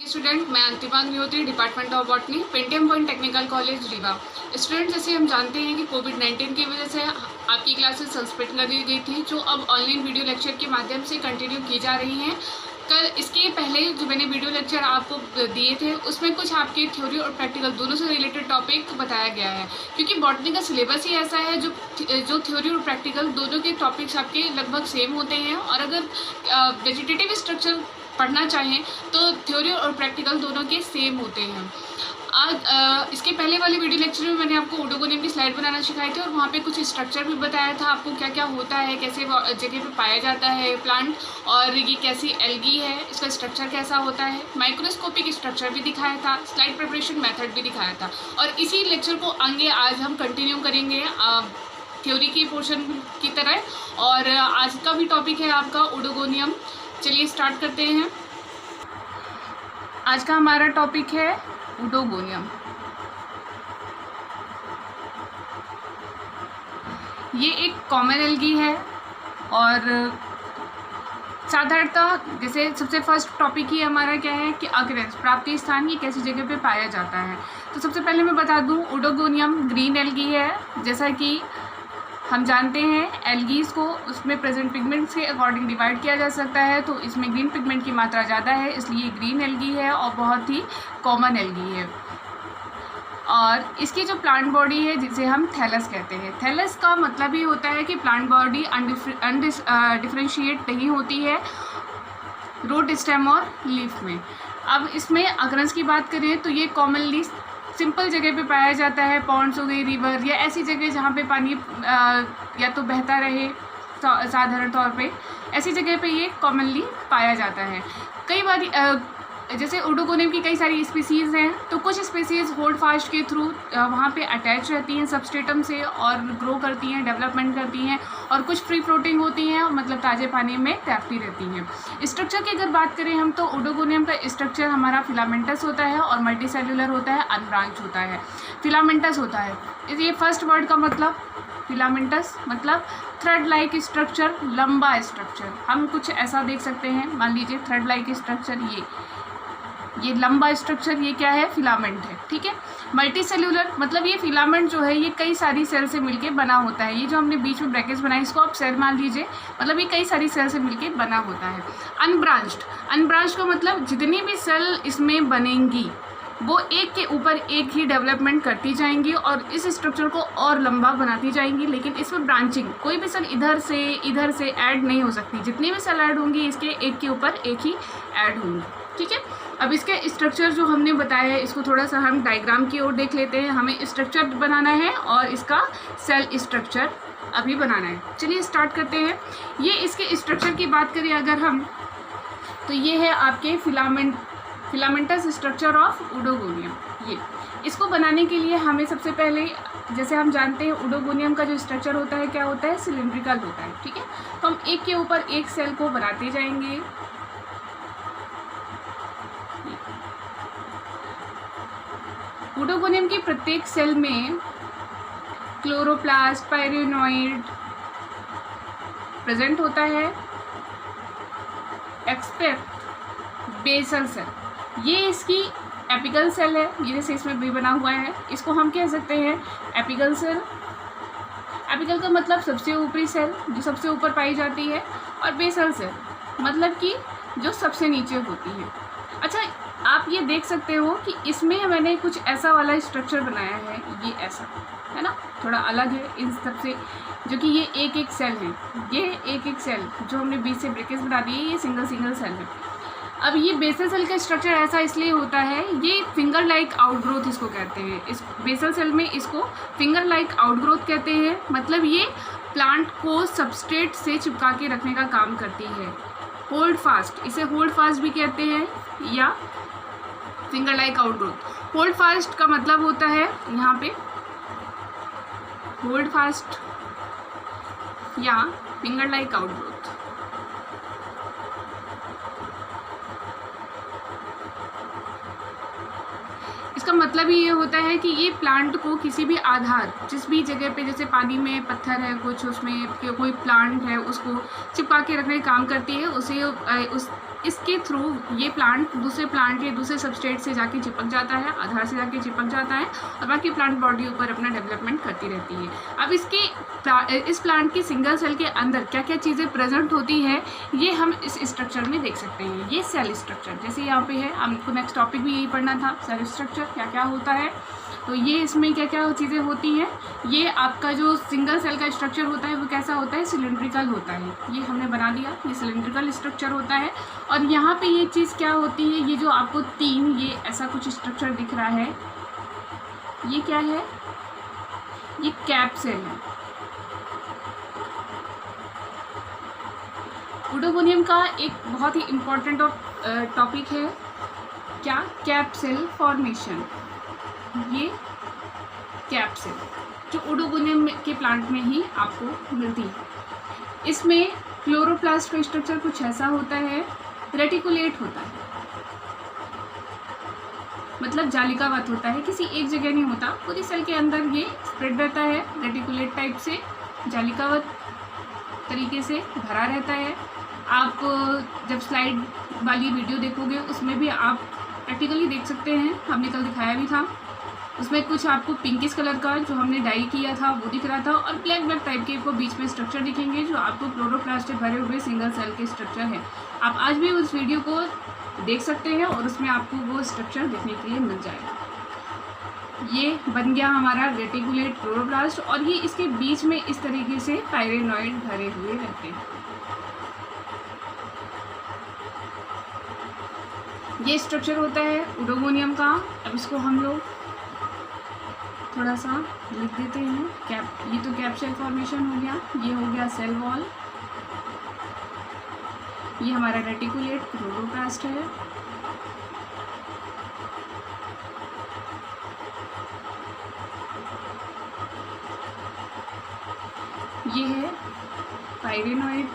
Student, मैं अंतिमा Agnihotri, department of botany, Pentium point technical college Rewa. Student, जैसे हम जानते हैं कि कोविड-19 की वजह से आपकी क्लासेस सस्पेंड कर दी गई थी, जो अब ऑनलाइन वीडियो लेक्चर के माध्यम से कंटिन्यू की जा रही हैं। कल इसके पहले जो मैंने वीडियो लेक्चर आपको दिए थे, उसमें कुछ आपके थ्योरी और प्रैक्टिकल दोनों से रिलेटेड टॉपिक बताया गया है, क्योंकि बॉटनी का सिलेबस ही ऐसा है जो थ्योरी और प्रैक्टिकल दोनों के टॉपिक्स आपके लगभग सेम होते हैं। और अगर वेजिटेटिव स्ट्रक्चर पढ़ना चाहें तो थ्योरी और प्रैक्टिकल दोनों के सेम होते हैं। आज इसके पहले वाले वीडियो लेक्चर में मैंने आपको ओडोगोनियम की स्लाइड बनाना सिखाई थी और वहाँ पे कुछ स्ट्रक्चर भी बताया था आपको क्या क्या होता है, कैसे जगह पे पाया जाता है प्लांट, और ये कैसी एल्गी है, इसका स्ट्रक्चर कैसा होता है, माइक्रोस्कोपिक स्ट्रक्चर भी दिखाया था, स्लाइड प्रिपरेशन मेथड भी दिखाया था। और इसी लेक्चर को आगे आज हम कंटिन्यू करेंगे थ्योरी की पोर्शन की तरह। और आज का भी टॉपिक है आपका ओडोगोनियम। चलिए स्टार्ट करते हैं। आज का हमारा टॉपिक है ओडोगोनियम। ये एक कॉमन एल्गी है और साधारणतः जैसे सबसे फर्स्ट टॉपिक ही हमारा क्या है कि अक्रेंस, प्राप्ति स्थान, ये कैसी जगह पे पाया जाता है। तो सबसे पहले मैं बता दूं, ओडोगोनियम ग्रीन एल्गी है। जैसा कि हम जानते हैं एल्गीज को उसमें प्रेजेंट पिगमेंट्स के अकॉर्डिंग डिवाइड किया जा सकता है, तो इसमें ग्रीन पिगमेंट की मात्रा ज़्यादा है, इसलिए ग्रीन एल्गी है और बहुत ही कॉमन एल्गी है। और इसकी जो प्लांट बॉडी है जिसे हम थैलस कहते हैं, थैलस का मतलब ये होता है कि प्लांट बॉडी डिफरेंशिएट नहीं होती है रूट, स्टेम और लीफ में। अब इसमें अकरेंस की बात करें तो ये कॉमनली सिंपल जगह पे पाया जाता है, पॉन्ड्स हो गई, रिवर या ऐसी जगह जहाँ पे पानी या तो बहता रहे साधारण तौर पे, ऐसी जगह पे ये कॉमनली पाया जाता है। कई बार जैसे ओडोगोनियम की कई सारी स्पीसीज़ हैं, तो कुछ स्पीसीज़ होल्ड फास्ट के थ्रू वहाँ पे अटैच रहती हैं सबस्ट्रेटम से और ग्रो करती हैं, डेवलपमेंट करती हैं, और कुछ फ्री फ्लोटिंग होती हैं, मतलब ताज़े पानी में तैरती रहती हैं। स्ट्रक्चर की अगर बात करें हम तो ओडोगोनियम का स्ट्रक्चर हमारा फिलामेंटस होता है और मल्टी सेल्यूलर होता है, अनब्रांच होता है। फिलामेंटस होता है, ये फर्स्ट वर्ड का मतलब फिलामेंटस मतलब थ्रेड लाइक स्ट्रक्चर, लंबा स्ट्रक्चर। हम कुछ ऐसा देख सकते हैं, मान लीजिए थ्रेड लाइक स्ट्रक्चर, ये लंबा स्ट्रक्चर, ये क्या है, फिलामेंट है, ठीक है। मल्टी सेल्यूलर मतलब ये फिलामेंट जो है ये कई सारी सेल से मिलके बना होता है। ये जो हमने बीच में ब्रैकेट्स बनाए इसको आप सेल मान लीजिए, मतलब ये कई सारी सेल से मिलके बना होता है। अनब्रांच्ड का मतलब जितनी भी सेल इसमें बनेंगी वो एक के ऊपर एक ही डेवलपमेंट करती जाएंगी और इस स्ट्रक्चर को और लंबा बनाती जाएंगी, लेकिन इसमें ब्रांचिंग, कोई भी सेल इधर से ऐड नहीं हो सकती। जितनी भी सेल ऐड होंगी इसके एक के ऊपर एक ही ऐड होंगी, ठीक है। अब इसके स्ट्रक्चर जो हमने बताया है इसको थोड़ा सा हम डायग्राम की ओर देख लेते हैं। हमें स्ट्रक्चर बनाना है और इसका सेल स्ट्रक्चर अभी बनाना है। चलिए स्टार्ट करते हैं। ये इसके स्ट्रक्चर की बात करें अगर हम, तो ये है आपके फिलामेंटस स्ट्रक्चर ऑफ ओडोगोनियम। ये इसको बनाने के लिए हमें सबसे पहले, जैसे हम जानते हैं ओडोगोनियम का जो स्ट्रक्चर होता है क्या होता है, सिलिंड्रिकल होता है, ठीक है। तो हम एक के ऊपर एक सेल को बनाते जाएंगे। ओडोगोनियम की प्रत्येक सेल में क्लोरोप्लास्ट, पायरिनोइड प्रेजेंट होता है, एक्सेप्ट बेसल सेल। ये इसकी एपिकल सेल है, ये जैसे इसमें भी बना हुआ है, इसको हम कह सकते हैं एपिकल सेल। एपिकल का मतलब सबसे ऊपरी सेल जो सबसे ऊपर पाई जाती है, और बेसल सेल मतलब कि जो सबसे नीचे होती है। अच्छा, आप ये देख सकते हो कि इसमें मैंने कुछ ऐसा वाला स्ट्रक्चर बनाया है, ये ऐसा है ना, थोड़ा अलग है इन सब से, जो कि ये एक एक सेल है। ये एक सेल जो हमने बीच से ब्रैकेट्स बना दिए, ये सिंगल सेल है। अब ये बेसल सेल का स्ट्रक्चर ऐसा इसलिए होता है, ये फिंगर लाइक आउटग्रोथ इसको कहते हैं। इस बेसल सेल में इसको फिंगर लाइक आउटग्रोथ कहते हैं, मतलब ये प्लांट को सबस्ट्रेट से चिपका के रखने का काम करती है। होल्ड फास्ट, इसे होल्ड फास्ट भी कहते हैं या finger like outgrowth. Hold fast का मतलब होता है यहाँ पे होल्ड फास्ट या फिंगर लाइक आउटग्रोथ। इसका मतलब ही ये होता है कि ये प्लांट को किसी भी आधार, जिस भी जगह पे, जैसे पानी में पत्थर है कुछ, उसमें कोई प्लांट है, उसको चिपका के रखने का काम करती है। उसे उस इसके थ्रू ये प्लांट दूसरे प्लांट या दूसरे सबस्ट्रेट से जाके चिपक जाता है, आधार से जाके चिपक जाता है और बाकी प्लांट बॉडी ऊपर अपना डेवलपमेंट करती रहती है। अब इस प्लांट की सिंगल सेल के अंदर क्या क्या चीज़ें प्रेजेंट होती है ये हम इस स्ट्रक्चर में देख सकते हैं। ये सेल स्ट्रक्चर जैसे यहाँ पे है, हमको नेक्स्ट टॉपिक भी यही पढ़ना था, सेल स्ट्रक्चर क्या क्या होता है। तो ये इसमें क्या क्या चीज़ें होती हैं। ये आपका जो सिंगल सेल का स्ट्रक्चर होता है वो कैसा होता है, सिलिंड्रिकल होता है। ये हमने बना दिया, ये सिलिंड्रिकल स्ट्रक्चर होता है। और यहाँ पे ये चीज़ क्या होती है, ये जो आपको ये ऐसा कुछ स्ट्रक्चर दिख रहा है, ये क्या है, ये कैप सेल है। ओडोगोनियम का एक बहुत ही इम्पोर्टेंट टॉपिक है क्या, कैप सेल फॉर्मेशन। ये कैप सेल जो ओडोगोनियम के प्लांट में ही आपको मिलती है। इसमें क्लोरोप्लास्ट का स्ट्रक्चर कुछ ऐसा होता है, रेटिकुलेट होता है, मतलब जालिकावत होता है, किसी एक जगह नहीं होता, पूरी सेल के अंदर ये स्प्रेड रहता है, रेटिकुलेट टाइप से जालिकावत तरीके से भरा रहता है। आप जब स्लाइड वाली वीडियो देखोगे उसमें भी आप प्रैक्टिकली देख सकते हैं, हमने कल दिखाया भी था। उसमें कुछ आपको पिंकिश कलर का जो हमने डाई किया था वो दिख रहा था और ब्लैक टाइप के आपको बीच में स्ट्रक्चर दिखेंगे जो आपको क्लोरोप्लास्ट से भरे हुए सिंगल सेल के स्ट्रक्चर है। आप आज भी उस वीडियो को देख सकते हैं और उसमें आपको वो स्ट्रक्चर देखने के लिए मिल जाएगा। ये बन गया हमारा रेटिकुलेट क्लोरोप्लास्ट और ये इसके बीच में इस तरीके से पायरेनॉइड भरे हुए रहते हैं। ये स्ट्रक्चर होता है ओडोगोनियम का। अब इसको हम लोग थोड़ा सा लिख देते हैं। ये तो कैप सेल फॉर्मेशन हो गया, ये हो गया सेल वॉल, ये हमारा रेटिकुलेट क्लोरोप्लास्ट है, ये है पायरेनॉइड,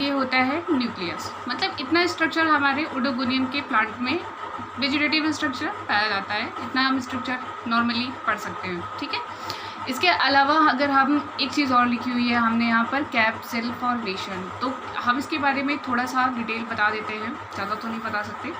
ये होता है न्यूक्लियस। मतलब इतना स्ट्रक्चर हमारे ओडोगोनियम के प्लांट में वेजिटेटिव स्ट्रक्चर पाया जाता है। इतना हम स्ट्रक्चर नॉर्मली पढ़ सकते हैं, ठीक है। इसके अलावा अगर हम एक चीज़ और लिखी हुई है हमने यहाँ पर कैप सेल फॉर्मेशन, तो हम इसके बारे में थोड़ा सा डिटेल बता देते हैं, ज़्यादा तो नहीं बता सकते।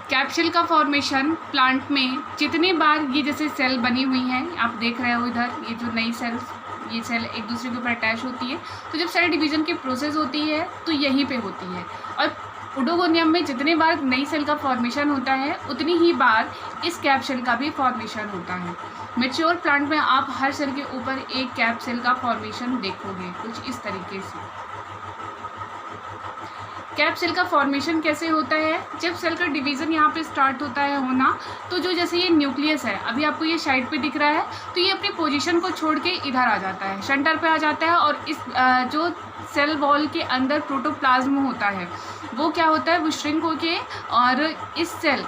कैप सेल का फॉर्मेशन प्लांट में जितने बार ये जैसे सेल बनी हुई हैं, आप देख रहे हो इधर ये जो नई सेल्स, ये सेल एक दूसरे के ऊपर अटैच होती है, तो जब सेल डिवीज़न की प्रोसेस होती है तो यहीं पे होती है। और ओडोगोनियम में जितने बार नई सेल का फॉर्मेशन होता है उतनी ही बार इस कैप सेल का भी फॉर्मेशन होता है। मैच्योर प्लांट में आप हर सेल के ऊपर एक कैप सेल का फॉर्मेशन देखोगे कुछ इस तरीके से। कैप सेल का फॉर्मेशन कैसे होता है, जब सेल का डिवीज़न यहाँ पे स्टार्ट होता है होना, तो जो जैसे ये न्यूक्लियस है, अभी आपको ये साइड पे दिख रहा है, तो ये अपनी पोजीशन को छोड़ के इधर आ जाता है, सेंटर पे आ जाता है। और इस जो सेल वॉल के अंदर प्रोटोप्लाज्म होता है वो क्या होता है, वो श्रिंक होके और इस सेल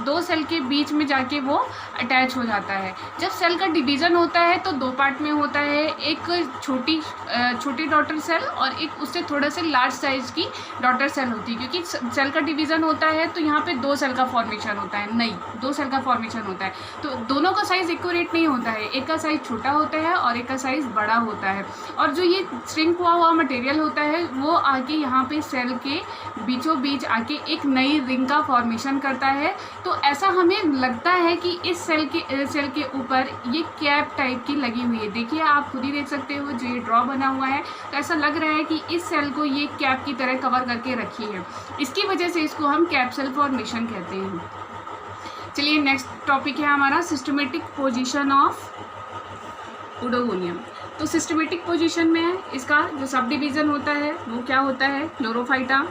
दो सेल के बीच में जाके वो अटैच हो जाता है। जब सेल का डिवीज़न होता है तो दो पार्ट में होता है, एक छोटी डॉटर सेल और एक उससे थोड़ा से लार्ज साइज़ की डॉटर सेल होती है। क्योंकि सेल का डिवीज़न होता है तो यहाँ पे दो सेल का फॉर्मेशन होता है, नहीं दो सेल का फॉर्मेशन होता है, तो दोनों का साइज़ इक्वलेट नहीं होता है, एक का साइज़ छोटा होता है और एक का साइज़ बड़ा होता है। और जो ये श्रिंक हुआ मटेरियल होता है वो आके यहाँ पे सेल के बीचों बीच आके एक नई रिंग का फॉर्मेशन करता है। तो ऐसा हमें लगता है कि इस सेल के ऊपर ये कैप टाइप की लगी हुई है। देखिए आप खुद ही देख सकते हो, जो ये ड्रॉ बना हुआ है, तो ऐसा लग रहा है कि इस सेल को ये कैप की तरह कवर करके रखी है। इसकी वजह से इसको हम कैप सेल फॉर्मेशन कहते हैं। चलिए नेक्स्ट टॉपिक है हमारा सिस्टमेटिक पोजीशन ऑफ ओडोगोनियम। तो सिस्टमेटिक पोजीशन में इसका जो सब डिवीज़न होता है वो क्या होता है, क्लोरोफाइटा।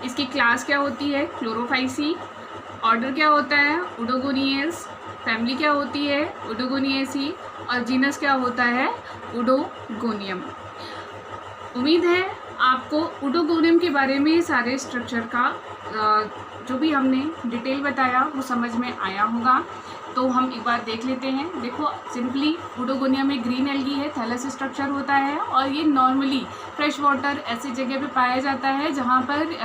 इसकी क्लास क्या होती है, क्लोरोफाइसी। ऑर्डर क्या होता है, ओडोगोनियस। फैमिली क्या होती है, ओडोगोनियसी। और जीनस क्या होता है, ओडोगोनियम। उम्मीद है आपको ओडोगोनियम के बारे में सारे स्ट्रक्चर का जो भी हमने डिटेल बताया वो समझ में आया होगा। तो हम एक बार देख लेते हैं। देखो सिंपली ओडोगोनिया में ग्रीन एल्गी है, थैलस स्ट्रक्चर होता है और ये नॉर्मली फ्रेश वाटर ऐसी जगह पे पाया जाता है जहाँ पर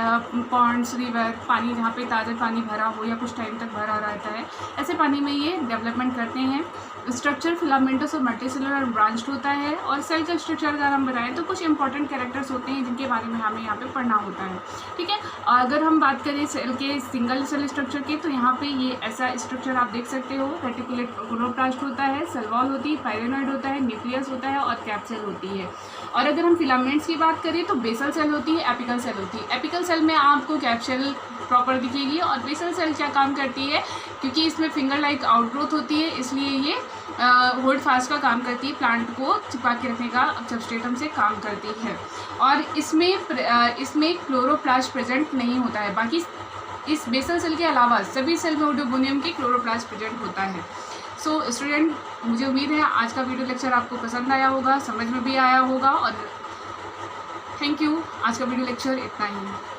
पॉन्ड्स, रिवर, पानी जहाँ पे ताज़ा पानी भरा हो या कुछ टाइम तक भरा रहता है, ऐसे पानी में ये डेवलपमेंट करते हैं। स्ट्रक्चर फिलामेंटस और मल्टीसेलुलर और ब्रांच्ड होता है। और सेल का स्ट्रक्चर अगर हम बनाएं तो कुछ इंपॉर्टेंट कैरेक्टर्स होते हैं जिनके बारे में हमें यहाँ पे पढ़ना होता है, ठीक है। अगर हम बात करें सेल के सिंगल सेल स्ट्रक्चर की, तो यहाँ पे ये ऐसा स्ट्रक्चर आप देख सकते हो। रेटिकुलेट क्लोरोप्लास्ट होता है, सेल वॉल होती है, पायरेनॉइड होता है, न्यूक्लियस होता है और कैप्सूल होती है। और अगर हम फिलामेंट्स की बात करें तो बेसल सेल होती है, एपिकल सेल होती है। एपिकल सेल में आपको कैप्सूल प्रॉपर दिखेगी और बेसल सेल क्या काम करती है, क्योंकि इसमें फिंगर लाइक आउटग्रोथ होती है इसलिए ये होल्ड फास्ट का काम करती है, प्लांट को चिपका के रखने का सबस्ट्रेटम से काम करती है। और इसमें क्लोरोप्लास्ट प्रेजेंट नहीं होता है। बाकी इस बेसल सेल के अलावा सभी सेल में ओडोगोनियम के क्लोरोप्लास्ट प्रेजेंट होता है। सो स्टूडेंट, मुझे उम्मीद है आज का वीडियो लेक्चर आपको पसंद आया होगा, समझ में भी आया होगा और थैंक यू। आज का वीडियो लेक्चर इतना ही है।